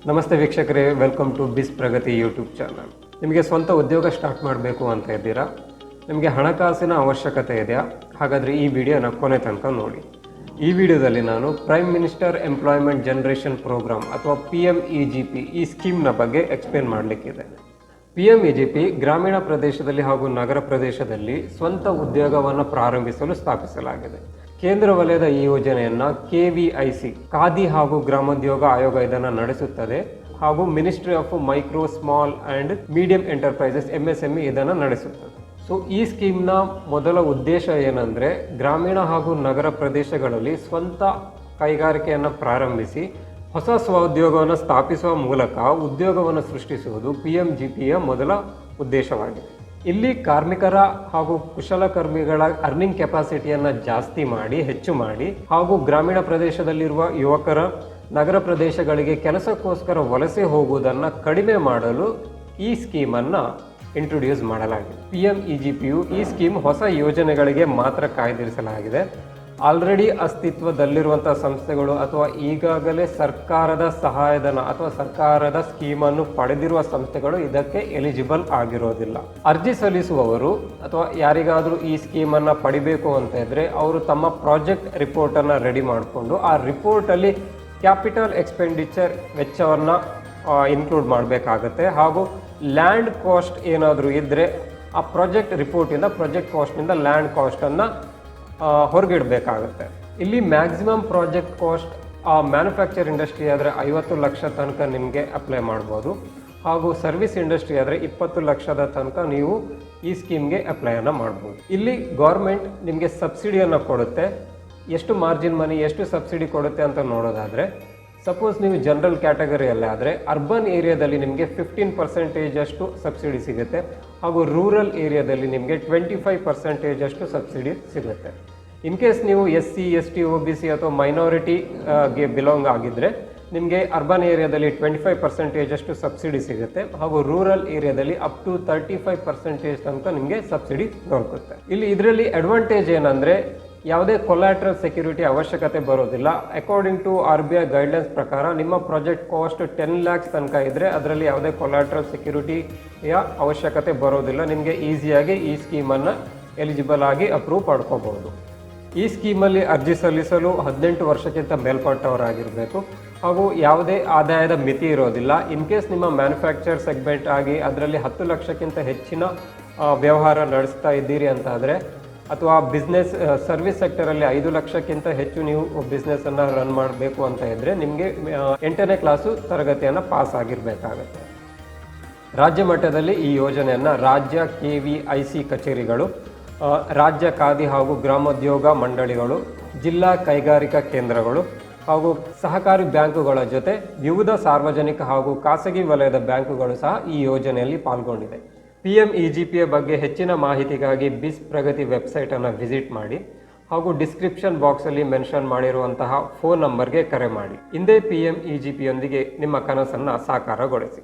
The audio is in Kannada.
ನಮಸ್ತೆ ವೀಕ್ಷಕರೇ, ವೆಲ್ಕಮ್ ಟು ಬಿಸ್ ಪ್ರಗತಿ ಯೂಟ್ಯೂಬ್ ಚಾನಲ್. ನಿಮಗೆ ಸ್ವಂತ ಉದ್ಯೋಗ ಸ್ಟಾರ್ಟ್ ಮಾಡಬೇಕು ಅಂತ ಇದ್ದೀರಾ? ನಿಮಗೆ ಹಣಕಾಸಿನ ಅವಶ್ಯಕತೆ ಇದೆಯಾ? ಹಾಗಾದರೆ ಈ ವಿಡಿಯೋನ ಕೊನೆ ತನಕ ನೋಡಿ. ಈ ವಿಡಿಯೋದಲ್ಲಿ ನಾನು prime minister employment generation program ಅಥವಾ PMEGP ಈ ಸ್ಕೀಮ್ನ ಬಗ್ಗೆ ಎಕ್ಸ್ಪ್ಲೇನ್ ಮಾಡಲಿಕ್ಕಿದೆ. PMEGP ಗ್ರಾಮೀಣ ಪ್ರದೇಶದಲ್ಲಿ ಹಾಗೂ ನಗರ ಪ್ರದೇಶದಲ್ಲಿ ಸ್ವಂತ ಉದ್ಯೋಗವನ್ನು ಪ್ರಾರಂಭಿಸಲು ಸ್ಥಾಪಿಸಲಾಗಿದೆ. ಕೇಂದ್ರ ವಲಯದ ಈ ಯೋಜನೆಯನ್ನು KVIC ಖಾದಿ ಹಾಗೂ ಗ್ರಾಮೋದ್ಯೋಗ ಆಯೋಗ ಇದನ್ನು ನಡೆಸುತ್ತದೆ ಹಾಗೂ ministry of micro small and medium enterprises MSME ಇದನ್ನು ನಡೆಸುತ್ತದೆ. ಸೊ ಈ ಸ್ಕೀಮ್ನ ಮೊದಲ ಉದ್ದೇಶ ಏನಂದರೆ, ಗ್ರಾಮೀಣ ಹಾಗೂ ನಗರ ಪ್ರದೇಶಗಳಲ್ಲಿ ಸ್ವಂತ ಕೈಗಾರಿಕೆಯನ್ನು ಪ್ರಾರಂಭಿಸಿ ಹೊಸ ಸ್ವಉದ್ಯೋಗವನ್ನು ಸ್ಥಾಪಿಸುವ ಮೂಲಕ ಉದ್ಯೋಗವನ್ನು ಸೃಷ್ಟಿಸುವುದು PMGPಯ ಮೊದಲ ಉದ್ದೇಶವಾಗಿದೆ. ಇಲ್ಲಿ ಕಾರ್ಮಿಕರ ಹಾಗೂ ಕುಶಲಕರ್ಮಿಗಳ ಅರ್ನಿಂಗ್ ಕೆಪಾಸಿಟಿಯನ್ನು ಹೆಚ್ಚು ಮಾಡಿ ಹಾಗೂ ಗ್ರಾಮೀಣ ಪ್ರದೇಶದಲ್ಲಿರುವ ಯುವಕರ ನಗರ ಪ್ರದೇಶಗಳಿಗೆ ಕೆಲಸಕ್ಕೋಸ್ಕರ ವಲಸೆ ಹೋಗುವುದನ್ನು ಕಡಿಮೆ ಮಾಡಲು ಈ ಸ್ಕೀಮನ್ನು ಇಂಟ್ರೊಡ್ಯೂಸ್ ಮಾಡಲಾಗಿದೆ. PMEGPಯು ಈ ಸ್ಕೀಮ್ ಹೊಸ ಯೋಜನೆಗಳಿಗೆ ಮಾತ್ರ ಕಾಯ್ದಿರಿಸಲಾಗಿದೆ. ಆಲ್ರೆಡಿ ಅಸ್ತಿತ್ವದಲ್ಲಿರುವಂಥ ಸಂಸ್ಥೆಗಳು ಅಥವಾ ಈಗಾಗಲೇ ಸರ್ಕಾರದ ಸಹಾಯಧನ ಅಥವಾ ಸರ್ಕಾರದ ಸ್ಕೀಮನ್ನು ಪಡೆದಿರುವ ಸಂಸ್ಥೆಗಳು ಇದಕ್ಕೆ ಎಲಿಜಿಬಲ್ ಆಗಿರೋದಿಲ್ಲ. ಅರ್ಜಿ ಸಲ್ಲಿಸುವವರು ಅಥವಾ ಯಾರಿಗಾದರೂ ಈ ಸ್ಕೀಮನ್ನು ಪಡಿಬೇಕು ಅಂತ ಇದ್ದರೆ ಅವರು ತಮ್ಮ ಪ್ರಾಜೆಕ್ಟ್ ರಿಪೋರ್ಟನ್ನು ರೆಡಿ ಮಾಡಿಕೊಂಡು ಆ ರಿಪೋರ್ಟಲ್ಲಿ ಕ್ಯಾಪಿಟಲ್ ಎಕ್ಸ್ಪೆಂಡಿಚರ್ ವೆಚ್ಚವನ್ನು ಇನ್ಕ್ಲೂಡ್ ಮಾಡಬೇಕಾಗತ್ತೆ ಹಾಗೂ ಲ್ಯಾಂಡ್ ಕಾಸ್ಟ್ ಏನಾದರೂ ಇದ್ದರೆ ಆ ಪ್ರಾಜೆಕ್ಟ್ ರಿಪೋರ್ಟಿಂದ ಪ್ರಾಜೆಕ್ಟ್ ಕಾಸ್ಟ್ನಿಂದ ಲ್ಯಾಂಡ್ ಕಾಸ್ಟನ್ನು ಹೊರಗಿಡಬೇಕಾಗುತ್ತೆ. ಇಲ್ಲಿ maximum project cost manufacture industry ಆದರೆ 50 ಲಕ್ಷ ತನಕ ನಿಮಗೆ ಅಪ್ಲೈ ಮಾಡ್ಬೋದು ಹಾಗೂ ಸರ್ವಿಸ್ ಇಂಡಸ್ಟ್ರಿ ಆದರೆ 20 ಲಕ್ಷದ ತನಕ ನೀವು ಈ ಸ್ಕೀಮ್ಗೆ ಅಪ್ಲೈಯನ್ನು ಮಾಡ್ಬೋದು. ಇಲ್ಲಿ ಗೌರ್ಮೆಂಟ್ ನಿಮಗೆ ಸಬ್ಸಿಡಿಯನ್ನು ಕೊಡುತ್ತೆ. ಎಷ್ಟು ಮಾರ್ಜಿನ್ ಮನಿ, ಎಷ್ಟು ಸಬ್ಸಿಡಿ ಕೊಡುತ್ತೆ ಅಂತ ನೋಡೋದಾದರೆ, ಸಪೋಸ್ ನೀವು ಜನರಲ್ ಕ್ಯಾಟಗರಿಯಲ್ಲೇ ಆದರೆ ಅರ್ಬನ್ ಏರಿಯಾದಲ್ಲಿ ನಿಮಗೆ 15% ಅಷ್ಟು ಸಬ್ಸಿಡಿ ಸಿಗುತ್ತೆ ಹಾಗೂ ರೂರಲ್ ಏರಿಯಾದಲ್ಲಿ ನಿಮಗೆ 25% ಅಷ್ಟು ಸಬ್ಸಿಡಿ ಸಿಗುತ್ತೆ. ಇನ್ ಕೇಸ್ ನೀವು SC ST OBC ಅಥವಾ ಮೈನಾರಿಟಿಗೆ ಬಿಲಾಂಗ್ ಆಗಿದ್ದರೆ ನಿಮಗೆ ಅರ್ಬನ್ ಏರಿಯಾದಲ್ಲಿ 25% ಅಷ್ಟು ಸಬ್ಸಿಡಿ ಸಿಗುತ್ತೆ ಹಾಗೂ ರೂರಲ್ ಏರಿಯಾದಲ್ಲಿ ಅಪ್ ಟು 35% ತನಕ ನಿಮಗೆ ಸಬ್ಸಿಡಿ ದೊರಕುತ್ತೆ. ಇದರಲ್ಲಿ ಅಡ್ವಾಂಟೇಜ್ ಏನಂದರೆ, ಯಾವುದೇ ಕೊಲ್ಯಾಟ್ರಲ್ ಸೆಕ್ಯೂರಿಟಿ ಅವಶ್ಯಕತೆ ಬರೋದಿಲ್ಲ. ಅಕಾರ್ಡಿಂಗ್ ಟು RBI ಗೈಡ್ಲೈನ್ಸ್ ಪ್ರಕಾರ ನಿಮ್ಮ ಪ್ರಾಜೆಕ್ಟ್ ಕಾಸ್ಟ್ 10 lakhs ತನಕ ಇದ್ದರೆ ಅದರಲ್ಲಿ ಯಾವುದೇ ಕೊಲ್ಯಾಟ್ರಲ್ ಸೆಕ್ಯೂರಿಟಿಯ ಅವಶ್ಯಕತೆ ಬರೋದಿಲ್ಲ. ನಿಮಗೆ ಈಸಿಯಾಗಿ ಈ ಸ್ಕೀಮನ್ನು ಎಲಿಜಿಬಲ್ ಆಗಿ ಅಪ್ರೂವ್ ಪಡ್ಕೋಬಹುದು. ಈ ಸ್ಕೀಮಲ್ಲಿ ಅರ್ಜಿ ಸಲ್ಲಿಸಲು 18 ವರ್ಷಕ್ಕಿಂತ ಮೇಲ್ಪಟ್ಟವರಾಗಿರಬೇಕು ಹಾಗೂ ಯಾವುದೇ ಆದಾಯದ ಮಿತಿ ಇರೋದಿಲ್ಲ. ಇನ್ ಕೇಸ್ ನಿಮ್ಮ ಮ್ಯಾನುಫ್ಯಾಕ್ಚರ್ ಸೆಗ್ಮೆಂಟ್ ಆಗಿ ಅದರಲ್ಲಿ 10 ಲಕ್ಷಕ್ಕಿಂತ ಹೆಚ್ಚಿನ ವ್ಯವಹಾರ ನಡೆಸ್ತಾ ಇದ್ದೀರಿ ಅಂತಾದರೆ ಅಥವಾ ಬಿಸ್ನೆಸ್ ಸರ್ವಿಸ್ ಸೆಕ್ಟರಲ್ಲಿ 5 ಲಕ್ಷಕ್ಕಿಂತ ಹೆಚ್ಚು ನೀವು ಬಿಸ್ನೆಸ್ಸನ್ನು ರನ್ ಮಾಡಬೇಕು ಅಂತ ಇದ್ದರೆ ನಿಮಗೆ 8ನೇ ಕ್ಲಾಸು ತರಗತಿಯನ್ನು ಪಾಸ್ ಆಗಿರಬೇಕಾಗತ್ತೆ. ರಾಜ್ಯ ಮಟ್ಟದಲ್ಲಿ ಈ ಯೋಜನೆಯನ್ನು ರಾಜ್ಯ KVIC ಕಚೇರಿಗಳು, ರಾಜ್ಯ ಖಾದಿ ಹಾಗೂ ಗ್ರಾಮೋದ್ಯೋಗ ಮಂಡಳಿಗಳು, ಜಿಲ್ಲಾ ಕೈಗಾರಿಕಾ ಕೇಂದ್ರಗಳು ಹಾಗೂ ಸಹಕಾರಿ ಬ್ಯಾಂಕುಗಳ ಜೊತೆ ವಿವಿಧ ಸಾರ್ವಜನಿಕ ಹಾಗೂ ಖಾಸಗಿ ವಲಯದ ಬ್ಯಾಂಕುಗಳು ಸಹ ಈ ಯೋಜನೆಯಲ್ಲಿ ಪಾಲ್ಗೊಂಡಿದೆ. PMEGPಯ ಬಗ್ಗೆ ಹೆಚ್ಚಿನ ಮಾಹಿತಿಗಾಗಿ ಬಿಸ್ ಪ್ರಗತಿ ವೆಬ್ಸೈಟನ್ನು ವಿಸಿಟ್ ಮಾಡಿ ಹಾಗೂ ಡಿಸ್ಕ್ರಿಪ್ಷನ್ ಬಾಕ್ಸಲ್ಲಿ ಮೆನ್ಷನ್ ಮಾಡಿರುವಂತಹ ಫೋನ್ ನಂಬರ್ಗೆ ಕರೆ ಮಾಡಿ. ಇಂದೇ PMEGPಯೊಂದಿಗೆ ನಿಮ್ಮ ಕನಸನ್ನು ಸಾಕಾರಗೊಳಿಸಿ.